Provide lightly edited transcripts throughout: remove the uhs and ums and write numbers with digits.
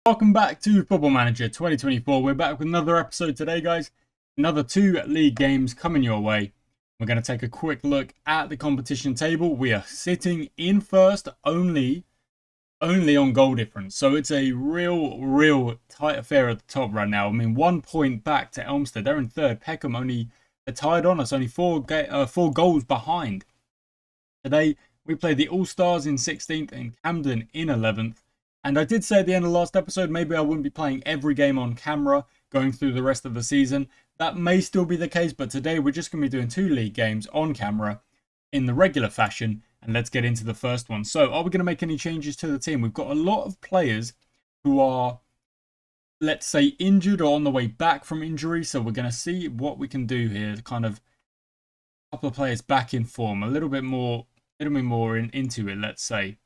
Welcome back to Football Manager 2024. We're back with another episode today, guys. Another 2 league games coming your way. We're going to take a quick look at the competition table. We are sitting in first only on goal difference. So it's a real tight affair at the top right now. I mean, 1 point back to Elmstead. They're in third. Peckham they're tied on us, only four goals behind. Today, we play the All-Stars in 16th and Camden in 11th. And I did say at the end of the last episode, maybe I wouldn't be playing every game on camera going through the rest of the season. That may still be the case, but today we're just going to be doing 2 league games on camera in the regular fashion. And let's get into the first one. So, are we going to make any changes to the team? We've got a lot of players who are, let's say, injured or on the way back from injury. So we're going to see what we can do here. Kind of a couple of players back in form, a little bit more into it, let's say.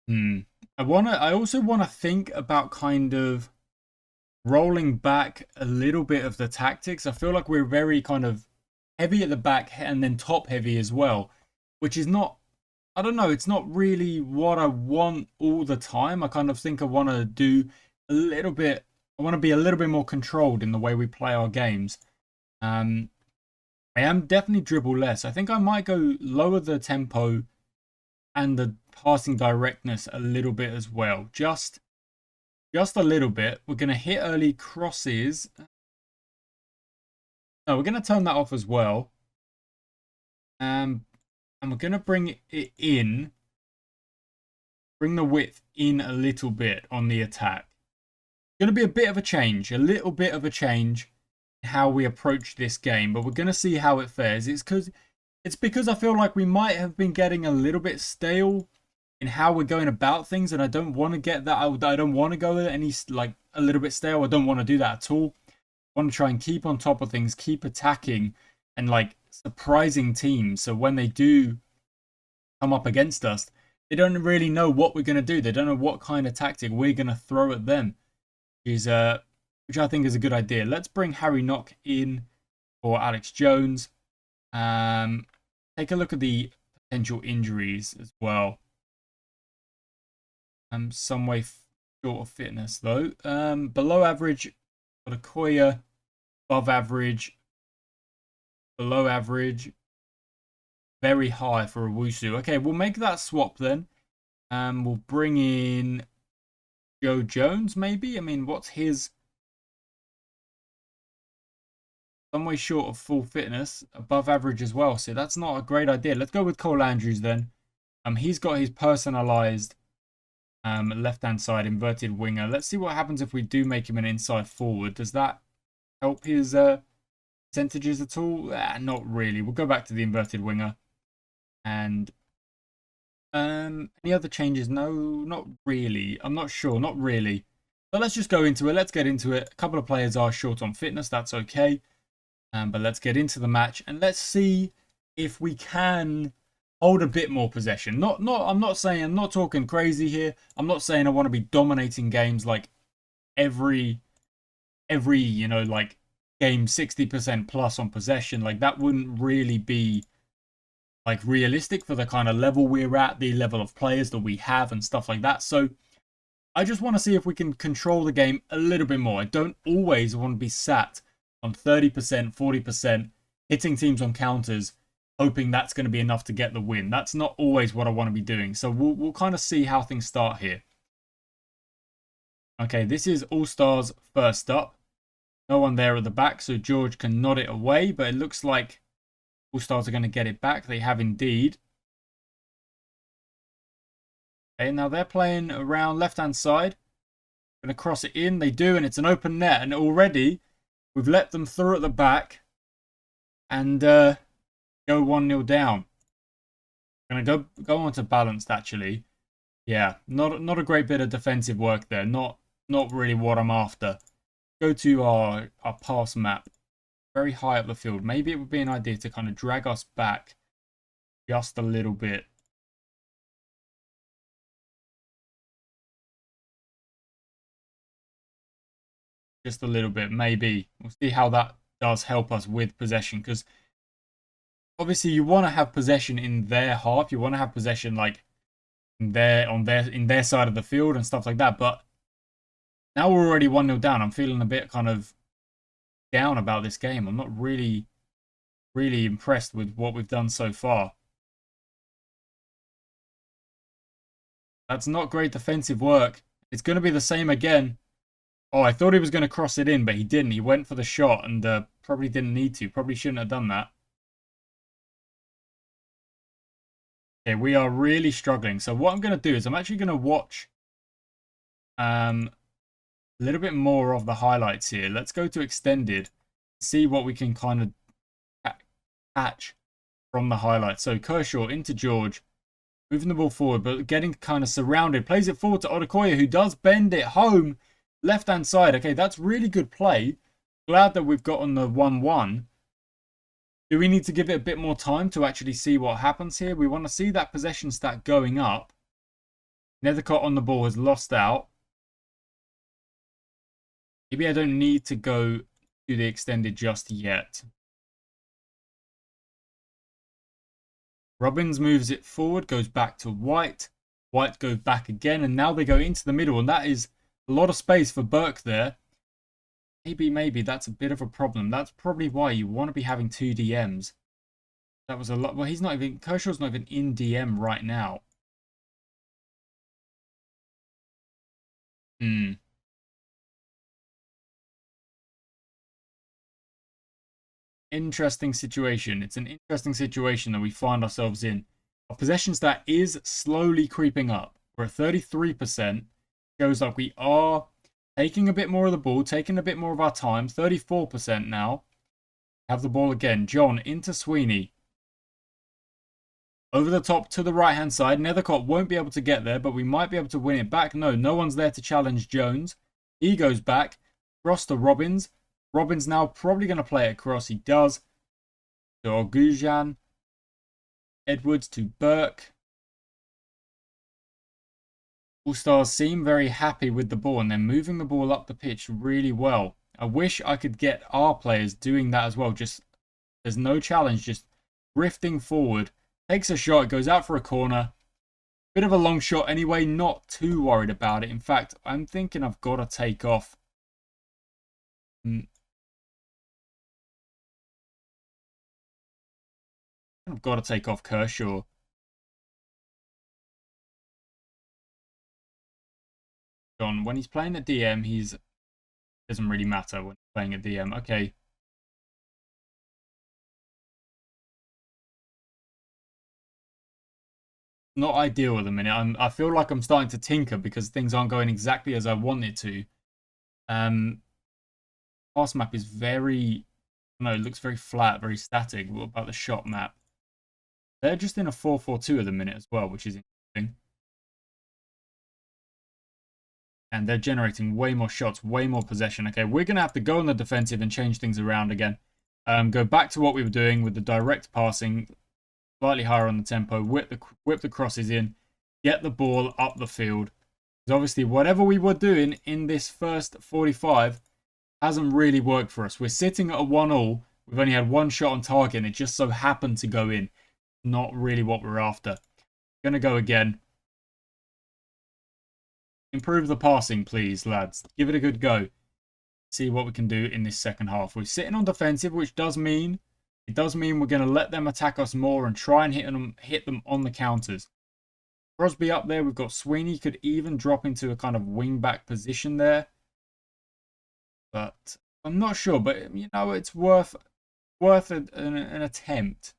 I also want to think about kind of rolling back a little bit of the tactics. I feel like we're very kind of heavy at the back and then top heavy as well, which is not, I don't know, it's not really what I want all the time. I kind of think I want to do a little bit, I want to be a little bit more controlled in the way we play our games. I am definitely dribble less. I think I might go lower the tempo and the passing directness a little bit as well. Just a little bit. We're going to hit early crosses. No, we're going to turn that off as well. And we're going to bring it in. Bring the width in a little bit on the attack. It's going to be a bit of a change. A little bit of a change in how we approach this game. But we're going to see how it fares. It's because I feel like we might have been getting a little bit stale in how we're going about things, and I don't want to get that. I don't want to go any like a little bit stale. I don't want to do that at all. I want to try and keep on top of things, keep attacking, and like surprising teams. So when they do come up against us, they don't really know what we're going to do. They don't know what kind of tactic we're going to throw at them, which I think is a good idea. Let's bring Harry Knock in for Alex Jones. Take a look at the potential injuries as well. Some way short of fitness though. Below average, got Okoye. Above average, below average, very high for Owusu. Okay, we'll make that swap then. We'll bring in Joe Jones maybe. I mean, what's his? Some way short of full fitness, above average as well. So that's not a great idea. Let's go with Cole Andrews then. He's got his personalized left-hand side inverted winger. Let's see what happens if we do make him an inside forward. Does that help his percentages at all? Not really. We'll go back to the inverted winger. And any other changes? No, not really. I'm not sure. Not really. But let's just go into it. Let's get into it. A couple of players are short on fitness. That's okay. But let's get into the match and let's see if we can hold a bit more possession. I'm not talking crazy here. I'm not saying I want to be dominating games like every like game 60% plus on possession. Like that wouldn't really be like realistic for the kind of level we're at, the level of players that we have and stuff like that. So I just want to see if we can control the game a little bit more. I don't always want to be sat on 30%, 40%, hitting teams on counters, hoping that's going to be enough to get the win. That's not always what I want to be doing. So we'll kind of see how things start here. Okay, this is All-Stars first up. No one there at the back, so George can nod it away, but it looks like All-Stars are going to get it back. They have indeed. Okay, now they're playing around left-hand side. Going to cross it in. They do, and it's an open net. And already we've let them through at the back and go 1-0 down. Going to go on to balanced, actually. Yeah, not a great bit of defensive work there. Not really what I'm after. Go to our pass map. Very high up the field. Maybe it would be an idea to kind of drag us back just a little bit. Just a little bit, maybe. We'll see how that does help us with possession, because obviously you want to have possession in their half. You want to have possession like in their side of the field and stuff like that. But now we're already 1-0 down. I'm feeling a bit kind of down about this game. I'm not really impressed with what we've done so far. That's not great defensive work. It's going to be the same again. Oh, I thought he was going to cross it in, but he didn't. He went for the shot and probably didn't need to. Probably shouldn't have done that. Okay, we are really struggling. So what I'm going to do is I'm actually going to watch a little bit more of the highlights here. Let's go to extended. See what we can kind of catch from the highlights. So Kershaw into George. Moving the ball forward, but getting kind of surrounded. Plays it forward to Odukoya, who does bend it home. Left-hand side. Okay, that's really good play. Glad that we've got on the 1-1. Do we need to give it a bit more time to actually see what happens here? We want to see that possession stat going up. Nethercott on the ball has lost out. Maybe I don't need to go to the extended just yet. Robbins moves it forward, goes back to White. White goes back again, and now they go into the middle, and that is a lot of space for Burke there. Maybe that's a bit of a problem. That's probably why you want to be having 2 DMs. That was a lot. Well, Kershaw's not even in DM right now. Interesting situation. It's an interesting situation that we find ourselves in. Our possession stat is slowly creeping up. We're at 33%. Shows like we are taking a bit more of the ball, taking a bit more of our time. 34% now. Have the ball again. John into Sweeney. Over the top to the right-hand side. Nethercott won't be able to get there, but we might be able to win it back. No one's there to challenge Jones. He goes back. Cross to Robbins. Robbins now probably going to play it across. He does. To Ogujan. Edwards to Burke. All Stars seem very happy with the ball and they're moving the ball up the pitch really well. I wish I could get our players doing that as well. Just there's no challenge, just drifting forward. Takes a shot, goes out for a corner. Bit of a long shot anyway, not too worried about it. In fact, I'm thinking I've got to take off. I've got to take off Kershaw. John, when he's playing at DM, doesn't really matter when he's playing at DM. Okay. Not ideal at the minute. I feel like I'm starting to tinker because things aren't going exactly as I want it to. Pass map is it looks very flat, very static. What about the shot map? They're just in a 4-4-2 at the minute as well, which is interesting. And they're generating way more shots, way more possession. Okay, we're going to have to go on the defensive and change things around again. Go back to what we were doing with the direct passing, slightly higher on the tempo, whip the crosses in, get the ball up the field. Because obviously, whatever we were doing in this first 45 hasn't really worked for us. We're sitting at a 1-1. We've only had one shot on target, and it just so happened to go in. Not really what we're after. Gonna go again. Improve the passing, please, lads. Give it a good go. See what we can do in this second half. We're sitting on defensive, which does mean we're going to let them attack us more and try and hit them on the counters. Crosby up there. We've got Sweeney. Could even drop into a kind of wing-back position there. But I'm not sure. But, it's worth an attempt.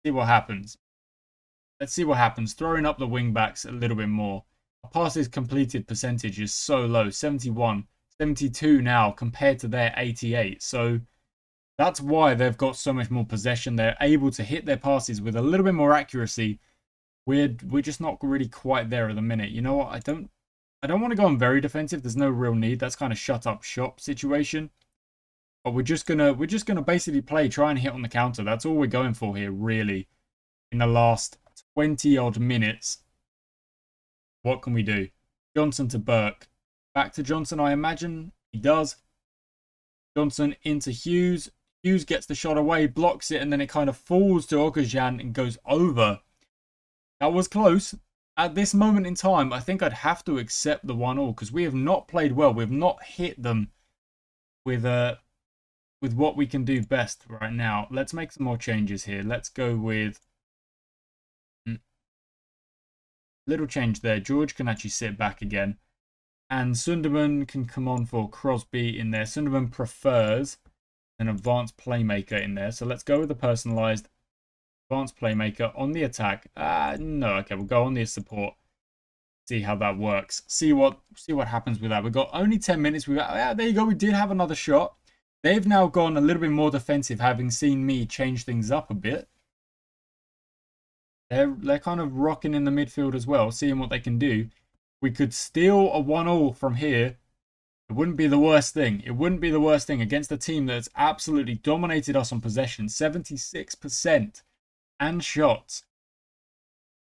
See what happens. Let's see what happens. Throwing up the wing backs a little bit more. Our passes completed percentage is so low. 71, 72 now compared to their 88. So that's why they've got so much more possession. They're able to hit their passes with a little bit more accuracy. We're just not really quite there at the minute. You know what? I don't want to go on very defensive. There's no real need. That's kind of shut up shop situation. But we're just gonna basically try and hit on the counter. That's all we're going for here, really. In the last 20 odd minutes, what can we do? Johnson to Burke. Back to Johnson, I imagine. He does. Johnson into Hughes. Hughes gets the shot away, blocks it, and then it kind of falls to Ogujan and goes over. That was close. At this moment in time, I think I'd have to accept the 1-1 because we have not played well. We've not hit them with what we can do best right now. Let's make some more changes here. Let's go with little change there. George can actually sit back again. And Sunderman can come on for Crosby in there. Sunderman prefers an advanced playmaker in there. So let's go with the personalized advanced playmaker on the attack. No, okay, we'll go on the support. See how that works. See what happens with that. We've got only 10 minutes. There you go. We did have another shot. They've now gone a little bit more defensive, having seen me change things up a bit. They're kind of rocking in the midfield as well, seeing what they can do. We could steal a 1-1 from here. It wouldn't be the worst thing. It wouldn't be the worst thing against a team that's absolutely dominated us on possession. 76% and shots.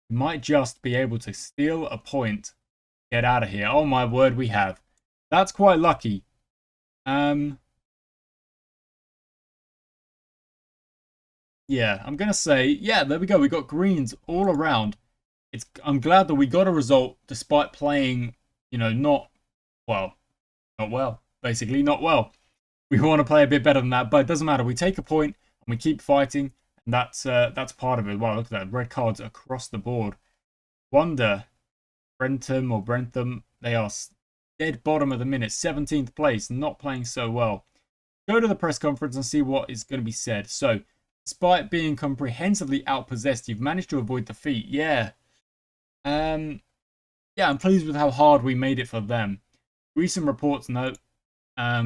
We might just be able to steal a point. Get out of here. Oh my word, we have. That's quite lucky. Yeah, I'm going to say, yeah, there we go. We got greens all around. I'm glad that we got a result despite playing, you know, not well, basically, not well. We want to play a bit better than that, but it doesn't matter. We take a point and we keep fighting, and that's part of it. Wow, look at that. Red cards across the board. Wonder, Brentham, they are dead bottom of the minute. 17th place, not playing so well. Go to the press conference and see what is going to be said. So, despite being comprehensively outpossessed, you've managed to avoid defeat. Yeah. Yeah, I'm pleased with how hard we made it for them. Recent reports note, I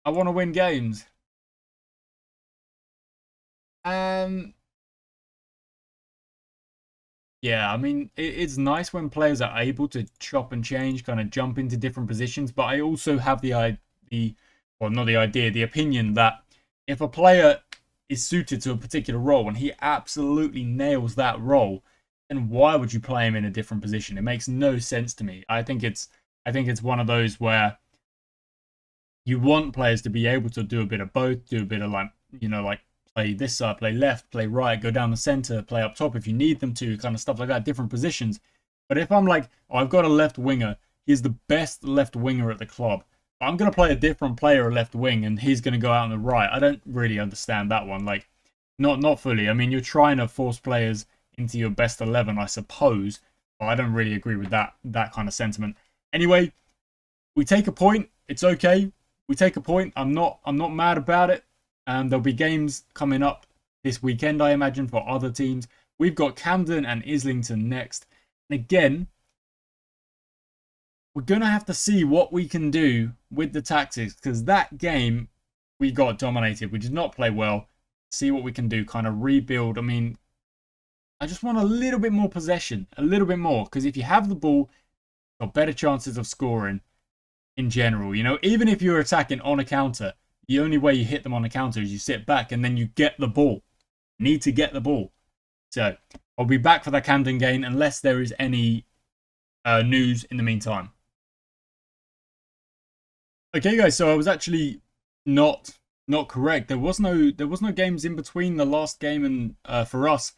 want to win games. Yeah, I mean, it's nice when players are able to chop and change, kind of jump into different positions, but I also have the opinion that if a player is suited to a particular role and he absolutely nails that role, then why would you play him in a different position? It makes no sense to me. I think it's one of those where you want players to be able to do a bit of both, do a bit of like play this side, play left, play right, go down the center, play up top if you need them to, kind of stuff like that, different positions. But if I'm like, oh, I've got a left winger, he's the best left winger at the club. I'm going to play a different player left wing and he's going to go out on the right. I don't really understand that one. Like, not fully. I mean, you're trying to force players into your best 11, I suppose. But I don't really agree with that kind of sentiment. Anyway, we take a point. It's okay. We take a point. I'm not mad about it. There'll be games coming up this weekend, I imagine, for other teams. We've got Camden and Islington next. And again, we're going to have to see what we can do with the tactics, because that game, we got dominated. We did not play well. See what we can do, kind of rebuild. I mean, I just want a little bit more possession, a little bit more, because if you have the ball, you've got better chances of scoring in general. You know, even if you're attacking on a counter, the only way you hit them on a counter is you sit back and then you get the ball. You need to get the ball. So, I'll be back for that Camden game unless there is any news in the meantime. Okay, guys, so I was actually not correct. There was no games in between the last game and for us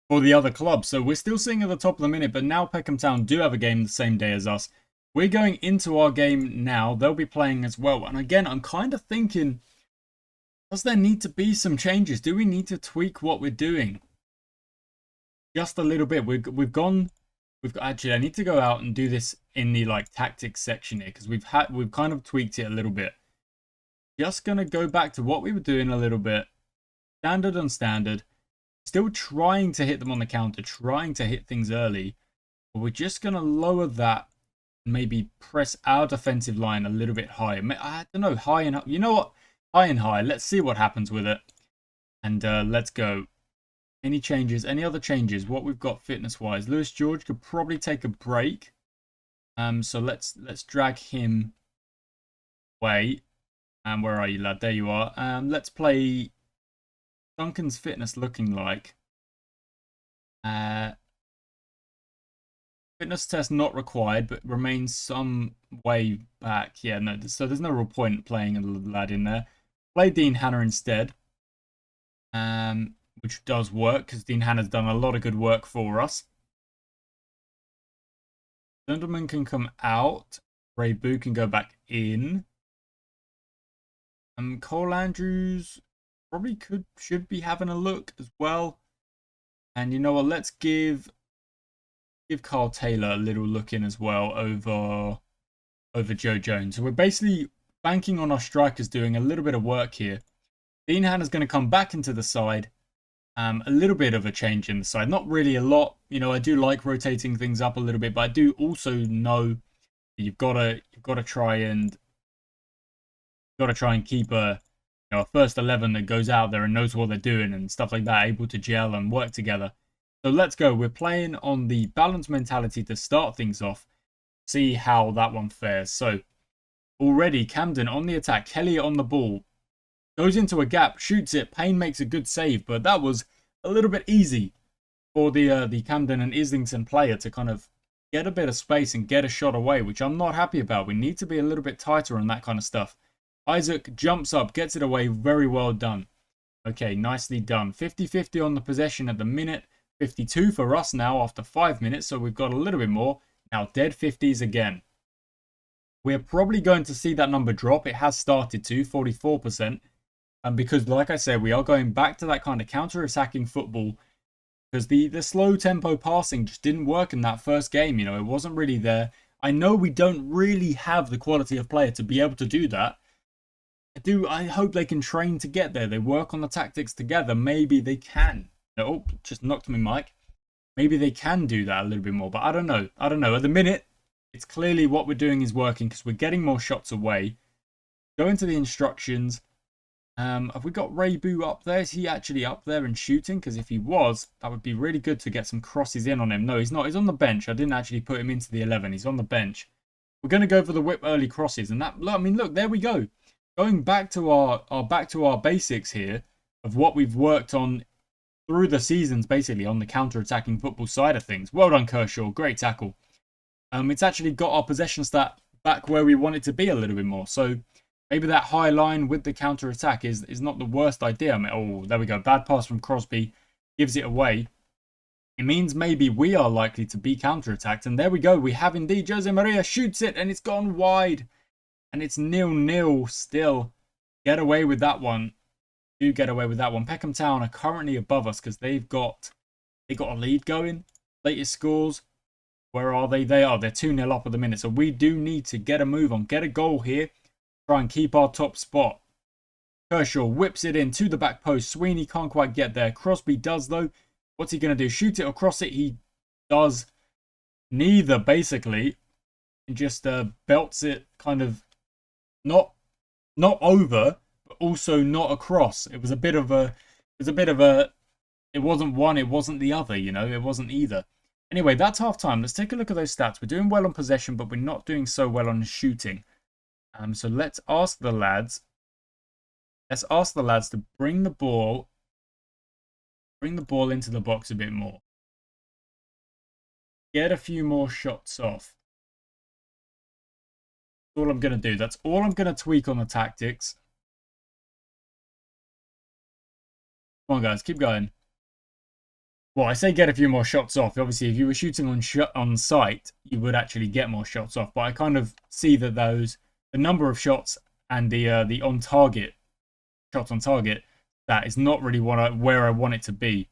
for the other club. So we're still sitting at the top of the minute, but now Peckham Town do have a game the same day as us. We're going into our game now. They'll be playing as well. And again, I'm kind of thinking, does there need to be some changes? Do we need to tweak what we're doing? Just a little bit. Actually, I need to go out and do this in the tactics section here, because we've kind of tweaked it a little bit. Just gonna go back to what we were doing a little bit. Standard and standard. Still trying to hit them on the counter, trying to hit things early. But we're just gonna lower that. Maybe press our defensive line a little bit higher. I don't know, high and high. You know what? High and high. Let's see what happens with it. And let's go. Any changes? Any other changes? What we've got fitness-wise? Lewis George could probably take a break. So let's drag him away. Where are you, lad? There you are. Let's play Duncan's fitness looking like. Fitness test not required, but remains some way back. Yeah, no. So there's no real point playing a lad in there. Play Dean Hanna instead. which does work because Dean Hanna's done a lot of good work for us. Gentleman can come out. Ray Boo can go back in. Cole Andrews probably should be having a look as well. And you know what? Let's give Carl Taylor a little look in as well over Joe Jones. So we're basically banking on our strikers doing a little bit of work here. Dean Hanna's going to come back into the side. A little bit of a change in the side. Not really a lot. You know, I do like rotating things up a little bit, but I do also know that you've got to try and keep a first 11 that goes out there and knows what they're doing and stuff like that, able to gel and work together. So let's go. We're playing on the balance mentality to start things off. See how that one fares. So already Camden on the attack, Kelly on the ball. Goes into a gap, shoots it. Payne makes a good save, but that was a little bit easy for the Camden and Islington player to kind of get a bit of space and get a shot away, which I'm not happy about. We need to be a little bit tighter on that kind of stuff. Isaac jumps up, gets it away. Very well done. Okay, nicely done. 50-50 on the possession at the minute. 52 for us now after 5 minutes, so we've got a little bit more. Now dead 50s again. We're probably going to see that number drop. It has started to 44%. And because, like I said, we are going back to that kind of counter-attacking football. Because the slow tempo passing just didn't work in that first game. You know, it wasn't really there. I know we don't really have the quality of player to be able to do that. I hope they can train to get there. They work on the tactics together. Maybe they can. Oh, just knocked me, Mike. Maybe they can do that a little bit more. But I don't know. At the minute, it's clearly what we're doing is working because we're getting more shots away. Go into the instructions. Have we got Ray Boo up there? Is he actually up there and shooting? Because if he was, that would be really good to get some crosses in on him. No, he's not. He's on the bench. I didn't actually put him into the 11. He's on the bench. We're going to go for the whip early crosses. And that, I mean, look, there we go. Going back to our basics here of what we've worked on through the seasons, basically on the counter-attacking football side of things. Well done, Kershaw. Great tackle. It's actually got our possession stat back where we want it to be a little bit more. So maybe that high line with the counter-attack is not the worst idea. I mean, oh, there we go. Bad pass from Crosby. Gives it away. It means maybe we are likely to be counter-attacked. And there we go. We have indeed. Jose Maria shoots it and it's gone wide. And it's 0-0 still. Get away with that one. Do get away with that one. Peckham Town are currently above us because they got a lead going. Latest scores. Where are they? They're 2-0 up at the minute. So we do need to get a move on. Get a goal here. Try and keep our top spot. Kershaw whips it in to the back post. Sweeney can't quite get there. Crosby does though. What's he going to do? Shoot it or cross it? He does neither basically. And just belts it kind of not over, but also not across. It wasn't one, it wasn't the other, you know, it wasn't either. Anyway, that's half time. Let's take a look at those stats. We're doing well on possession, but we're not doing so well on shooting. So let's ask the lads to bring the ball into the box a bit more. Get a few more shots off. That's all I'm going to do. That's all I'm going to tweak on the tactics. Come on, guys. Keep going. Well, I say get a few more shots off. Obviously, if you were shooting on sight, you would actually get more shots off. But I kind of see that the number of shots and the on target shots on target, that is not really where I want it to be.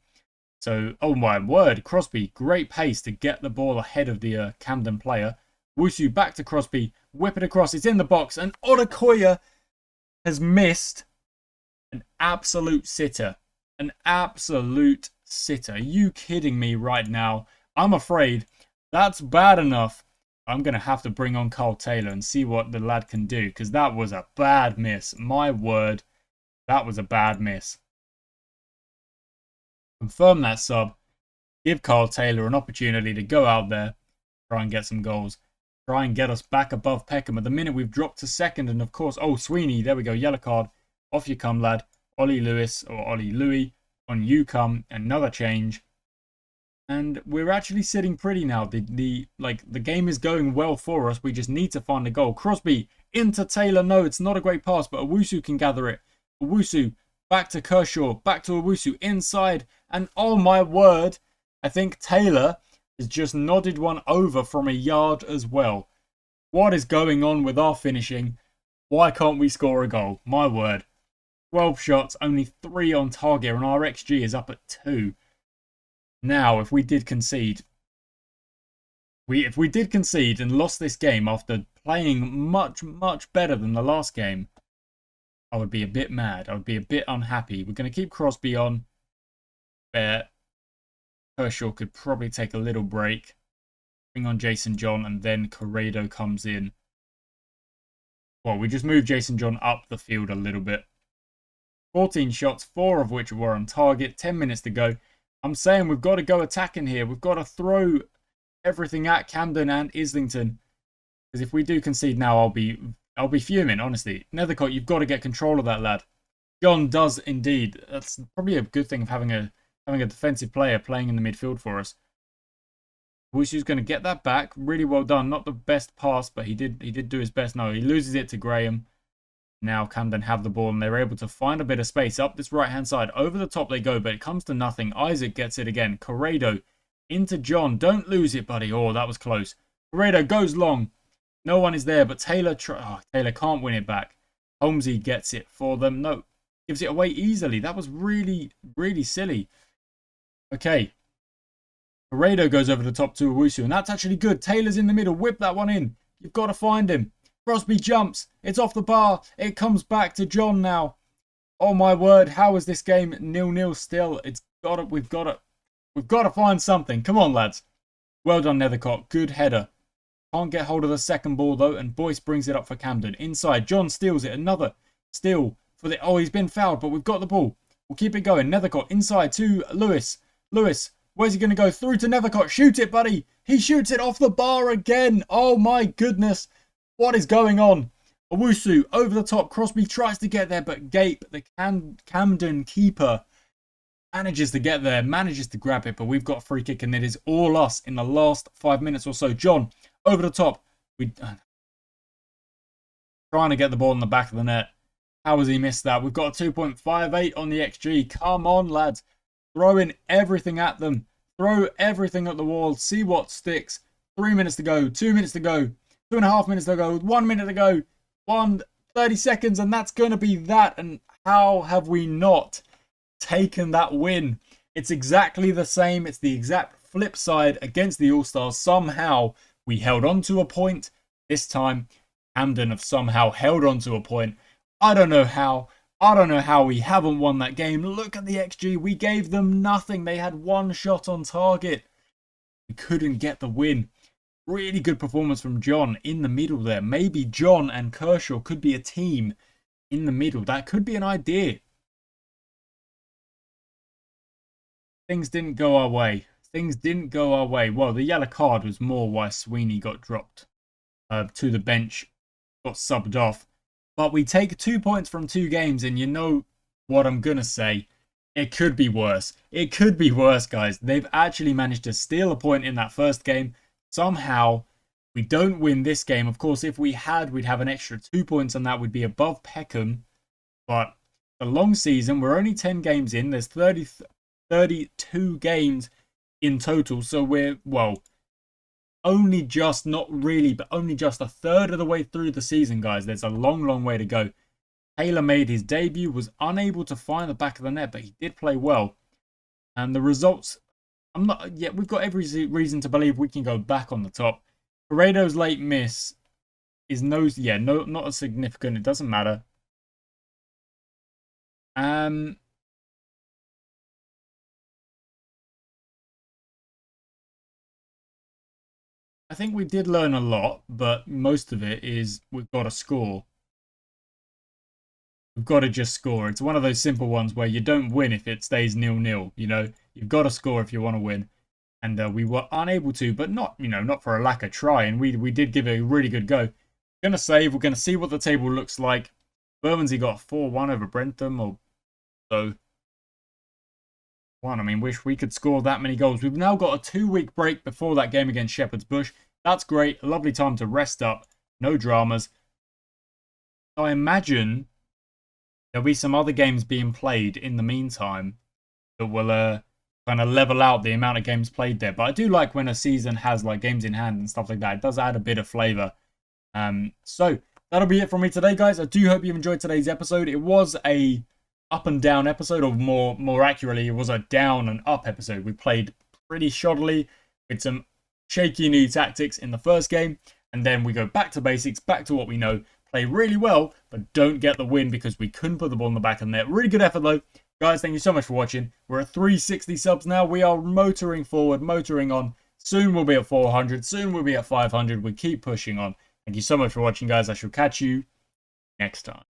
So, oh my word, Crosby, great pace to get the ball ahead of the Camden player. Wusu back to Crosby, whip it across, it's in the box, and Odukoya has missed an absolute sitter. An absolute sitter. Are you kidding me right now? I'm afraid that's bad enough. I'm going to have to bring on Carl Taylor and see what the lad can do, because that was a bad miss. My word, that was a bad miss. Confirm that sub. Give Carl Taylor an opportunity to go out there, try and get some goals. Try and get us back above Peckham. At the minute, we've dropped to second. And of course, oh, Sweeney, there we go. Yellow card. Off you come, lad. Ollie Lewis, or Ollie Louis. On you come. Another change. And we're actually sitting pretty now. The game is going well for us. We just need to find a goal. Crosby into Taylor. No, it's not a great pass, but Owusu can gather it. Owusu Back to Kershaw. Back to Owusu. Inside. And oh my word. I think Taylor has just nodded one over from a yard as well. What is going on with our finishing? Why can't we score a goal? My word. 12 shots, only 3 on target, and our XG is up at 2. Now, if we did concede, and lost this game after playing much, much better than the last game, I would be a bit mad. I would be a bit unhappy. We're going to keep Crosby on. Kershaw could probably take a little break. Bring on Jason John, and then Corrado comes in. Well, we just moved Jason John up the field a little bit. 14 shots, 4 of which were on target. 10 minutes to go. I'm saying we've got to go attacking here. We've got to throw everything at Camden and Islington. Because if we do concede now, I'll be fuming, honestly. Nethercott, you've got to get control of that lad. John does indeed. That's probably a good thing of having a defensive player playing in the midfield for us. Wushu's going to get that back. Really well done. Not the best pass, but he did do his best. No, he loses it to Graham. Now Camden have the ball, and they're able to find a bit of space up this right-hand side. Over the top they go, but it comes to nothing. Isaac gets it again. Corrado into John. Don't lose it, buddy. Oh, that was close. Corrado goes long. No one is there, but Taylor can't win it back. Holmesy gets it for them. No, gives it away easily. That was really, really silly. Okay. Corrado goes over the top to Owusu, and that's actually good. Taylor's in the middle. Whip that one in. You've got to find him. Crosby jumps. It's off the bar. It comes back to John now. Oh my word! How is this game 0-0 still? We've got to find something. Come on, lads. Well done, Nethercott. Good header. Can't get hold of the second ball though, and Boyce brings it up for Camden. Inside, John steals it. Another steal for the. Oh, he's been fouled, but we've got the ball. We'll keep it going. Nethercott inside to Lewis. Lewis, where's he going to go? Through to Nethercott. Shoot it, buddy. He shoots it off the bar again. Oh my goodness. What is going on? Owusu over the top. Crosby tries to get there, but Gape, the Camden keeper, manages to get there, manages to grab it, but we've got a free kick, and it is all us in the last 5 minutes or so. John over the top. Trying to get the ball in the back of the net. How has he missed that? We've got a 2.58 on the XG. Come on, lads. Throw in everything at them. Throw everything at the wall. See what sticks. 3 minutes to go. 2 minutes to go. 2.5 minutes to go. 1 minute to go. 30 seconds, and that's going to be that. And how have we not taken that win? It's exactly the same. It's the exact flip side against the All-Stars. Somehow we held on to a point. This time, Camden have somehow held on to a point. I don't know how. I don't know how we haven't won that game. Look at the XG. We gave them nothing. They had 1 shot on target. We couldn't get the win. Really good performance from John in the middle there. Maybe John and Kershaw could be a team in the middle. That could be an idea. Things didn't go our way. Well, the yellow card was more why Sweeney got dropped to the bench, got subbed off. But we take 2 points from 2 games, and you know what I'm going to say. It could be worse. It could be worse, guys. They've actually managed to steal a point in that first game. Somehow, we don't win this game. Of course, if we had, we'd have an extra 2 points, and that would be above Peckham. But the long season, we're only 10 games in. There's 32 games in total. So we're, well, only just, not really, but only just a third of the way through the season, guys. There's a long, long way to go. Taylor made his debut, was unable to find the back of the net, but he did play well. And the results, we've got every reason to believe we can go back on the top. Corrado's late miss is not as significant. It doesn't matter. I think we did learn a lot, but most of it is we've got to score. We've got to just score. It's one of those simple ones where you don't win if it stays 0-0. You know, you've got to score if you want to win. And we were unable to, but not for a lack of trying. We did give it a really good go. We're going to save. We're going to see what the table looks like. Bermondsey got 4-1 over Brentham, or so. I mean, wish we could score that many goals. We've now got a 2-week break before that game against Shepherd's Bush. That's great. A lovely time to rest up. No dramas. I imagine there'll be some other games being played in the meantime that will kind of level out the amount of games played there. But I do like when a season has like games in hand and stuff like that. It does add a bit of flavor. So that'll be it from me today, guys. I do hope you've enjoyed today's episode. It was a up and down episode, or more accurately, it was a down and up episode. We played pretty shoddily with some shaky new tactics in the first game, and then we go back to basics, back to what we know, play really well, but don't get the win because we couldn't put the ball in the back of the net. Really good effort though. Guys, thank you so much for watching. We're at 360 subs now. We are motoring forward, motoring on. Soon we'll be at 400. Soon we'll be at 500. We keep pushing on. Thank you so much for watching, guys. I shall catch you next time.